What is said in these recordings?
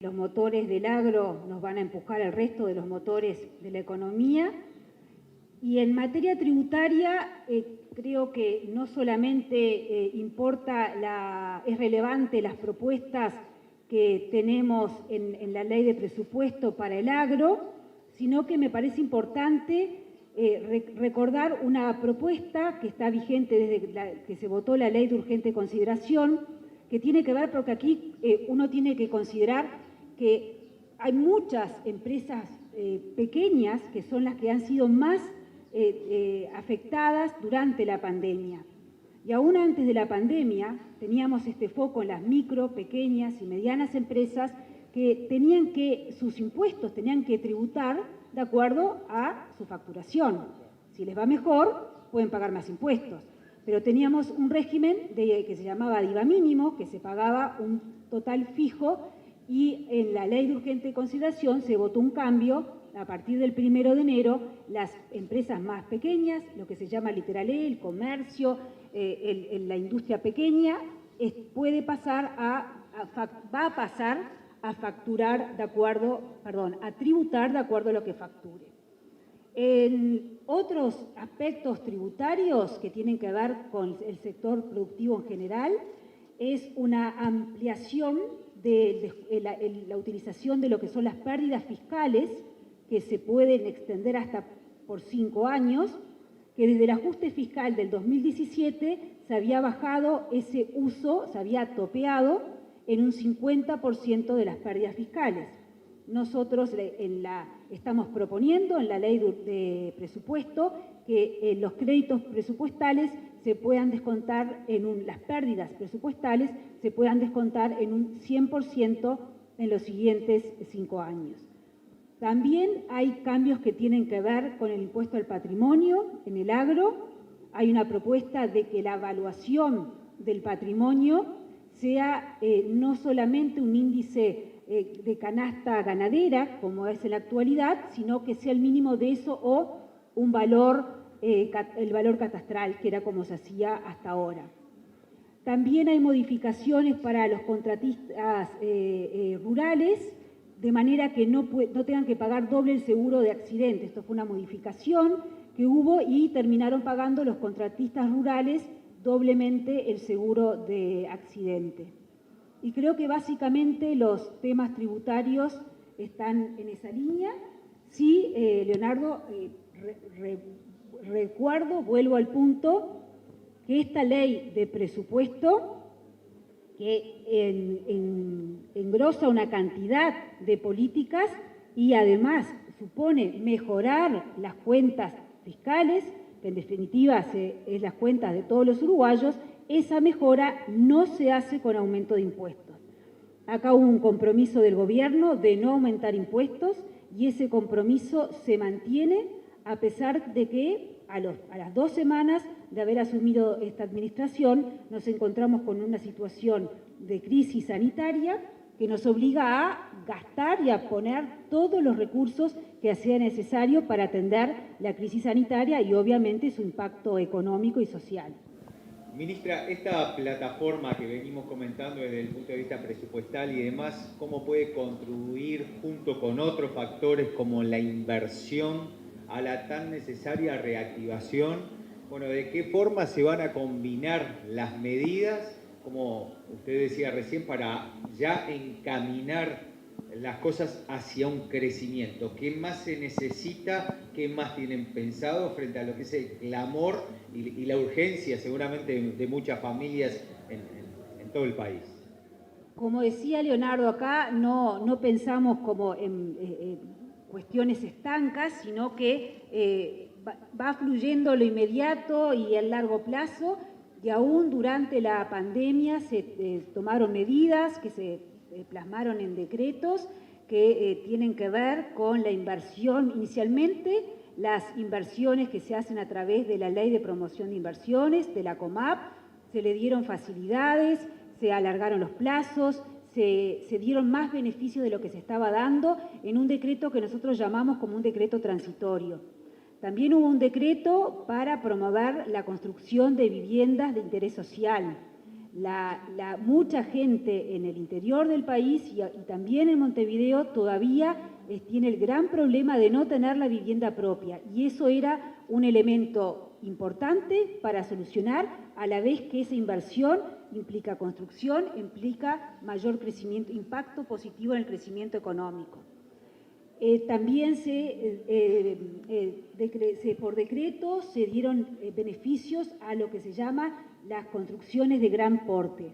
los motores del agro nos van a empujar el resto de los motores de la economía. Y en materia tributaria, creo que no solamente es relevante las propuestas que tenemos en la ley de presupuesto para el agro, sino que me parece importante recordar una propuesta que está vigente desde que se votó la ley de urgente consideración, que tiene que ver, porque aquí uno tiene que considerar que hay muchas empresas pequeñas que son las que han sido más afectadas durante la pandemia. Y aún antes de la pandemia teníamos este foco en las micro, pequeñas y medianas empresas que sus impuestos tenían que tributar de acuerdo a su facturación. Si les va mejor, pueden pagar más impuestos. Pero teníamos un régimen que se llamaba IVA mínimo, que se pagaba un total fijo, y en la ley de urgente consideración se votó un cambio. A partir del 1 de enero, las empresas más pequeñas, lo que se llama literal el comercio, la industria pequeña, va a pasar a facturar a tributar de acuerdo a lo que facture. En otros aspectos tributarios que tienen que ver con el sector productivo en general, es una ampliación de la utilización de lo que son las pérdidas fiscales, que se pueden extender hasta por 5 años, que desde el ajuste fiscal del 2017 se había bajado ese uso, se había topeado en un 50% de las pérdidas fiscales. Nosotros estamos proponiendo en la ley de presupuesto que los créditos presupuestales se puedan descontar las pérdidas presupuestales se puedan descontar en un 100% en los siguientes 5 años. También hay cambios que tienen que ver con el impuesto al patrimonio en el agro. Hay una propuesta de que la evaluación del patrimonio sea no solamente un índice de canasta ganadera, como es en la actualidad, sino que sea el mínimo de eso o un valor, el valor catastral, que era como se hacía hasta ahora. También hay modificaciones para los contratistas rurales, de manera que no tengan que pagar doble el seguro de accidente. Esto fue una modificación que hubo y terminaron pagando los contratistas rurales doblemente el seguro de accidente. Y creo que básicamente los temas tributarios están en esa línea. Sí, Leonardo, vuelvo al punto, que esta ley de presupuesto, que engrosa una cantidad de políticas y además supone mejorar las cuentas fiscales, que en definitiva es las cuentas de todos los uruguayos, esa mejora no se hace con aumento de impuestos. Acá hubo un compromiso del gobierno de no aumentar impuestos y ese compromiso se mantiene a pesar de que a las 2 semanas de haber asumido esta administración nos encontramos con una situación de crisis sanitaria que nos obliga a gastar y a poner todos los recursos que sea necesario para atender la crisis sanitaria y obviamente su impacto económico y social. Ministra, esta plataforma que venimos comentando desde el punto de vista presupuestal y demás, ¿cómo puede contribuir junto con otros factores como la inversión a la tan necesaria reactivación? Bueno, ¿de qué forma se van a combinar las medidas, como usted decía recién, para ya encaminar las cosas hacia un crecimiento? ¿Qué más se necesita? ¿Qué más tienen pensado frente a lo que es el clamor y la urgencia seguramente de muchas familias en todo el país? Como decía Leonardo acá, no pensamos como en cuestiones estancas, sino que va fluyendo lo inmediato y el largo plazo, y aún durante la pandemia se tomaron medidas que se plasmaron en decretos que tienen que ver con la inversión. Inicialmente, las inversiones que se hacen a través de la Ley de Promoción de Inversiones, de la COMAP, se le dieron facilidades, se alargaron los plazos, se dieron más beneficios de lo que se estaba dando en un decreto que nosotros llamamos como un decreto transitorio. También hubo un decreto para promover la construcción de viviendas de interés social. Mucha gente en el interior del país y también en Montevideo todavía tiene el gran problema de no tener la vivienda propia, y eso era un elemento importante para solucionar, a la vez que esa inversión implica construcción, implica mayor crecimiento, impacto positivo en el crecimiento económico. También por decreto se dieron beneficios a lo que se llama las construcciones de gran porte.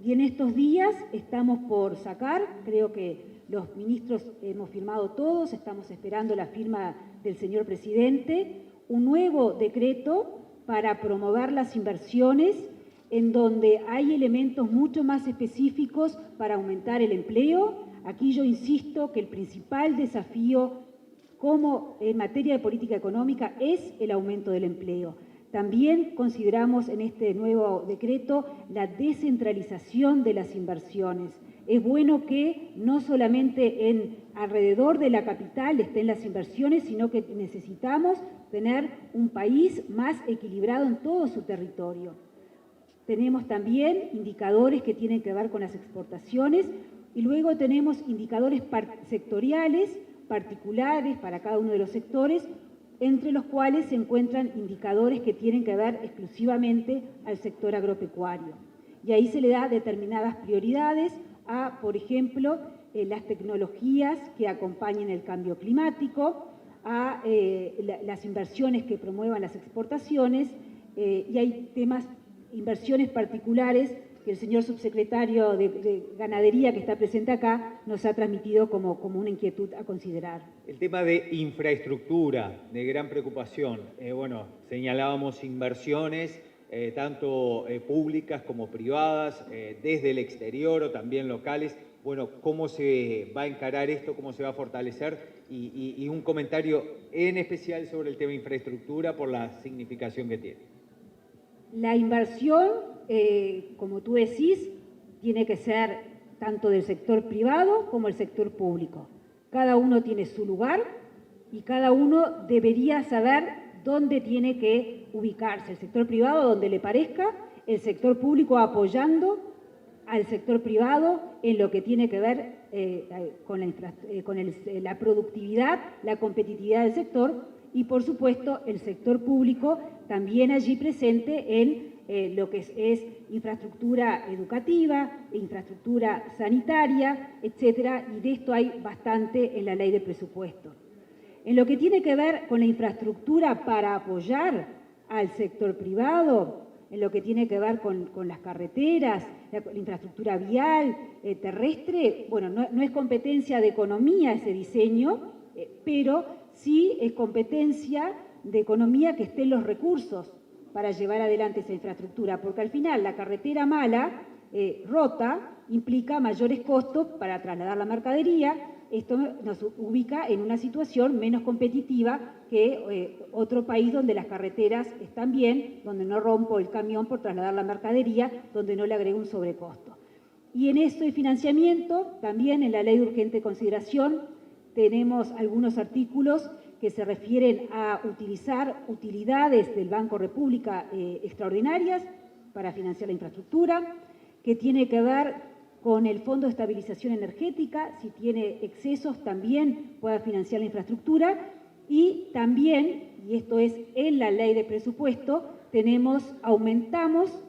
Y en estos días estamos por sacar, creo que los ministros hemos firmado todos, estamos esperando la firma del señor presidente, un nuevo decreto para promover las inversiones en donde hay elementos mucho más específicos para aumentar el empleo. Aquí yo insisto que el principal desafío como en materia de política económica es el aumento del empleo. También consideramos en este nuevo decreto la descentralización de las inversiones. Es bueno que no solamente alrededor de la capital estén las inversiones, sino que necesitamos tener un país más equilibrado en todo su territorio. Tenemos también indicadores que tienen que ver con las exportaciones y luego tenemos indicadores sectoriales, particulares para cada uno de los sectores, entre los cuales se encuentran indicadores que tienen que ver exclusivamente al sector agropecuario. Y ahí se le da determinadas prioridades a, por ejemplo, las tecnologías que acompañen el cambio climático, a las inversiones que promuevan las exportaciones, y hay inversiones particulares que el señor subsecretario de Ganadería, que está presente acá, nos ha transmitido como una inquietud a considerar. El tema de infraestructura, de gran preocupación. Bueno, señalábamos inversiones, tanto públicas como privadas, desde el exterior o también locales. Bueno, ¿cómo se va a encarar esto? ¿Cómo se va a fortalecer? Y un comentario en especial sobre el tema de infraestructura por la significación que tiene. La inversión, como tú decís, tiene que ser tanto del sector privado como del sector público. Cada uno tiene su lugar y cada uno debería saber dónde tiene que ubicarse. El sector privado donde le parezca, el sector público apoyando al sector privado en lo que tiene que ver con la productividad, la competitividad del sector, y por supuesto el sector público también allí presente en lo que es infraestructura educativa, infraestructura sanitaria, etcétera, y de esto hay bastante en la ley de presupuesto. En lo que tiene que ver con la infraestructura para apoyar al sector privado, en lo que tiene que ver con las carreteras, la infraestructura vial, terrestre, bueno, no es competencia de economía ese diseño, pero sí es competencia de economía que estén los recursos para llevar adelante esa infraestructura, porque al final la carretera mala, rota, implica mayores costos para trasladar la mercadería. Esto nos ubica en una situación menos competitiva que otro país donde las carreteras están bien, donde no rompo el camión por trasladar la mercadería, donde no le agrego un sobrecosto. Y en esto de financiamiento, también en la ley de urgente consideración, tenemos algunos artículos que se refieren a utilizar utilidades del Banco República extraordinarias para financiar la infraestructura, que tiene que ver con el Fondo de Estabilización Energética, si tiene excesos también pueda financiar la infraestructura, y también, y esto es en la ley de presupuesto, aumentamos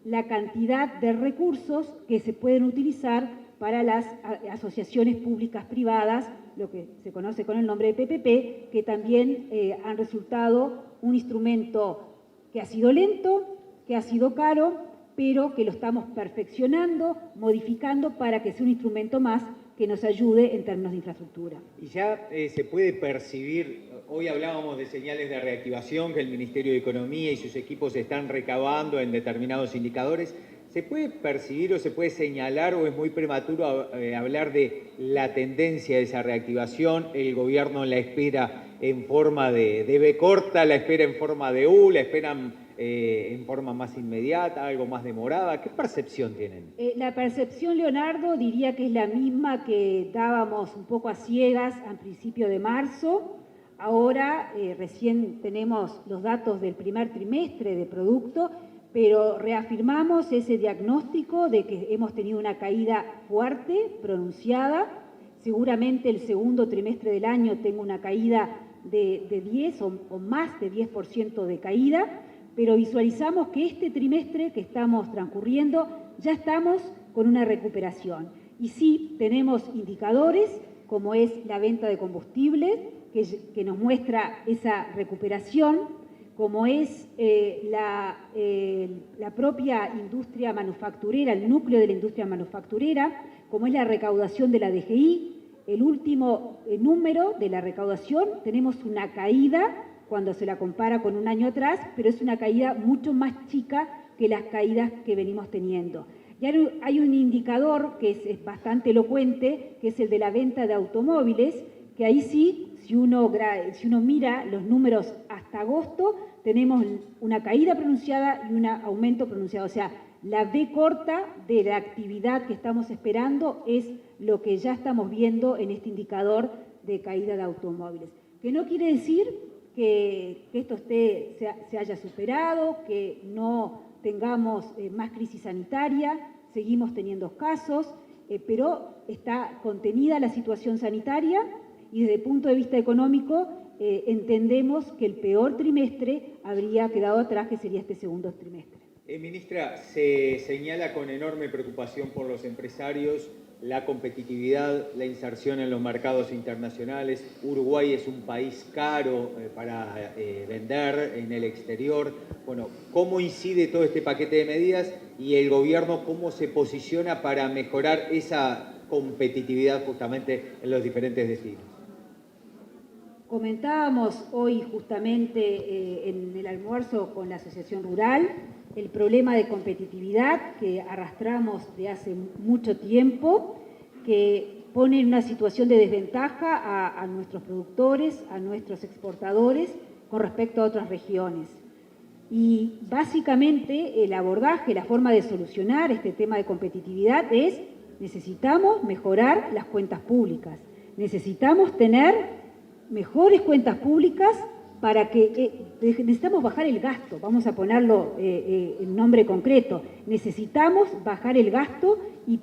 la cantidad de recursos que se pueden utilizar para las asociaciones públicas privadas, lo que se conoce con el nombre de PPP, que también han resultado un instrumento que ha sido lento, que ha sido caro, pero que lo estamos perfeccionando, modificando para que sea un instrumento más que nos ayude en términos de infraestructura. Y ya se puede percibir, hoy hablábamos de señales de reactivación que el Ministerio de Economía y sus equipos están recabando en determinados indicadores. ¿Se puede percibir o se puede señalar o es muy prematuro hablar de la tendencia de esa reactivación? El gobierno la espera en forma de B corta, la espera en forma de U, la esperan en forma más inmediata, algo más demorada. ¿Qué percepción tienen? La percepción, Leonardo, diría que es la misma que dábamos un poco a ciegas al principio de marzo. Ahora recién tenemos los datos del primer trimestre de producto pero reafirmamos ese diagnóstico de que hemos tenido una caída fuerte, pronunciada. Seguramente el segundo trimestre del año tenga una caída de 10 o más de 10% de caída, pero visualizamos que este trimestre que estamos transcurriendo ya estamos con una recuperación. Y sí, tenemos indicadores como es la venta de combustibles, que nos muestra esa recuperación, como es la propia industria manufacturera, el núcleo de la industria manufacturera, como es la recaudación de la DGI. El último número de la recaudación, tenemos una caída cuando se la compara con un año atrás, pero es una caída mucho más chica que las caídas que venimos teniendo. Y hay un indicador que es bastante elocuente, que es el de la venta de automóviles, que ahí sí, si uno mira los números hasta agosto, tenemos una caída pronunciada y un aumento pronunciado. O sea, la V corta de la actividad que estamos esperando es lo que ya estamos viendo en este indicador de caída de automóviles. Que no quiere decir que esto se haya superado, que no tengamos más crisis sanitaria, seguimos teniendo casos, pero está contenida la situación sanitaria y desde el punto de vista económico entendemos que el peor trimestre habría quedado atrás, que sería este segundo trimestre. Ministra, se señala con enorme preocupación por los empresarios la competitividad, la inserción en los mercados internacionales. Uruguay es un país caro para vender en el exterior. Bueno, ¿cómo incide todo este paquete de medidas y el gobierno cómo se posiciona para mejorar esa competitividad justamente en los diferentes destinos? Comentábamos hoy justamente en el almuerzo con la Asociación Rural el problema de competitividad que arrastramos de hace mucho tiempo, que pone en una situación de desventaja a nuestros productores, a nuestros exportadores con respecto a otras regiones. Y básicamente el abordaje, la forma de solucionar este tema de competitividad es: necesitamos mejorar las cuentas públicas, necesitamos tener mejores cuentas públicas para que necesitamos bajar el gasto, vamos a ponerlo en nombre concreto, necesitamos bajar el gasto y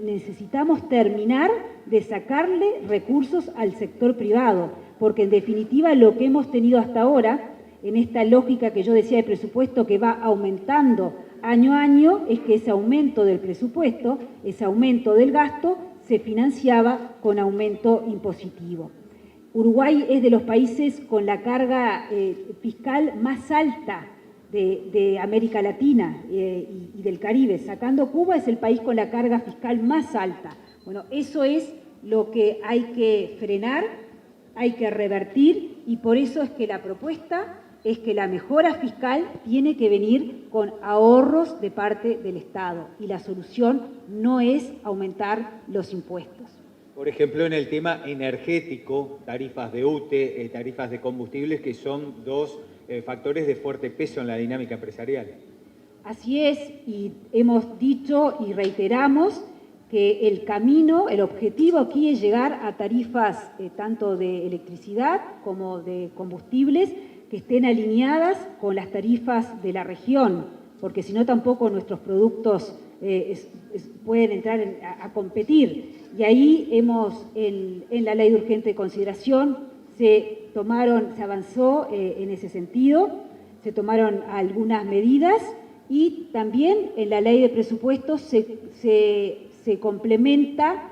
necesitamos terminar de sacarle recursos al sector privado, porque en definitiva lo que hemos tenido hasta ahora, en esta lógica que yo decía de presupuesto que va aumentando año a año, es que ese aumento del presupuesto, ese aumento del gasto, se financiaba con aumento impositivo. Uruguay es de los países con la carga fiscal más alta de América Latina y del Caribe. Sacando Cuba, es el país con la carga fiscal más alta. Bueno, eso es lo que hay que frenar, hay que revertir, y por eso es que la propuesta es que la mejora fiscal tiene que venir con ahorros de parte del Estado, y la solución no es aumentar los impuestos. Por ejemplo, en el tema energético, tarifas de UTE, tarifas de combustibles, que son dos factores de fuerte peso en la dinámica empresarial. Así es, y hemos dicho y reiteramos que el camino, el objetivo aquí es llegar a tarifas tanto de electricidad como de combustibles que estén alineadas con las tarifas de la región, porque si no tampoco nuestros productos pueden entrar a competir. Y ahí en la ley de urgente consideración se avanzó en ese sentido, se tomaron algunas medidas, y también en la ley de presupuestos se complementa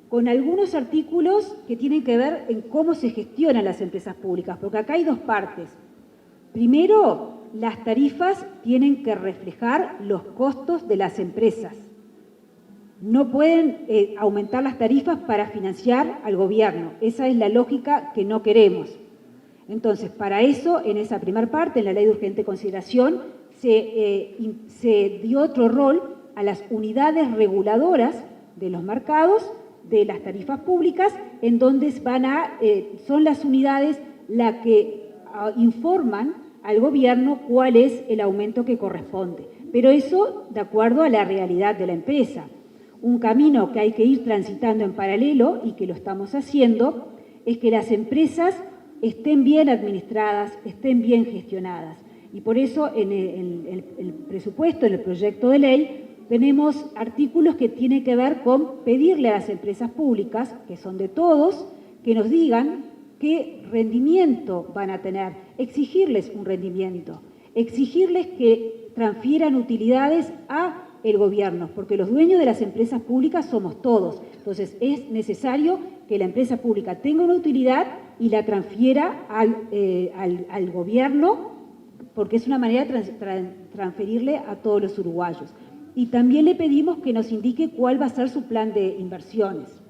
con algunos artículos que tienen que ver en cómo se gestionan las empresas públicas, porque acá hay dos partes. Primero, las tarifas tienen que reflejar los costos de las empresas. No pueden aumentar las tarifas para financiar al gobierno. Esa es la lógica que no queremos. Entonces, para eso, en esa primera parte, en la ley de urgente consideración, se dio otro rol a las unidades reguladoras de los mercados, de las tarifas públicas, en donde son las unidades las que informan al gobierno cuál es el aumento que corresponde. Pero eso de acuerdo a la realidad de la empresa. Un camino que hay que ir transitando en paralelo, y que lo estamos haciendo, es que las empresas estén bien administradas, estén bien gestionadas. Y por eso en el presupuesto, en el proyecto de ley, tenemos artículos que tienen que ver con pedirle a las empresas públicas, que son de todos, que nos digan qué rendimiento van a tener, exigirles un rendimiento, exigirles que transfieran utilidades a el gobierno, porque los dueños de las empresas públicas somos todos. Entonces, es necesario que la empresa pública tenga una utilidad y la transfiera al gobierno, porque es una manera de transferirle a todos los uruguayos. Y también le pedimos que nos indique cuál va a ser su plan de inversiones.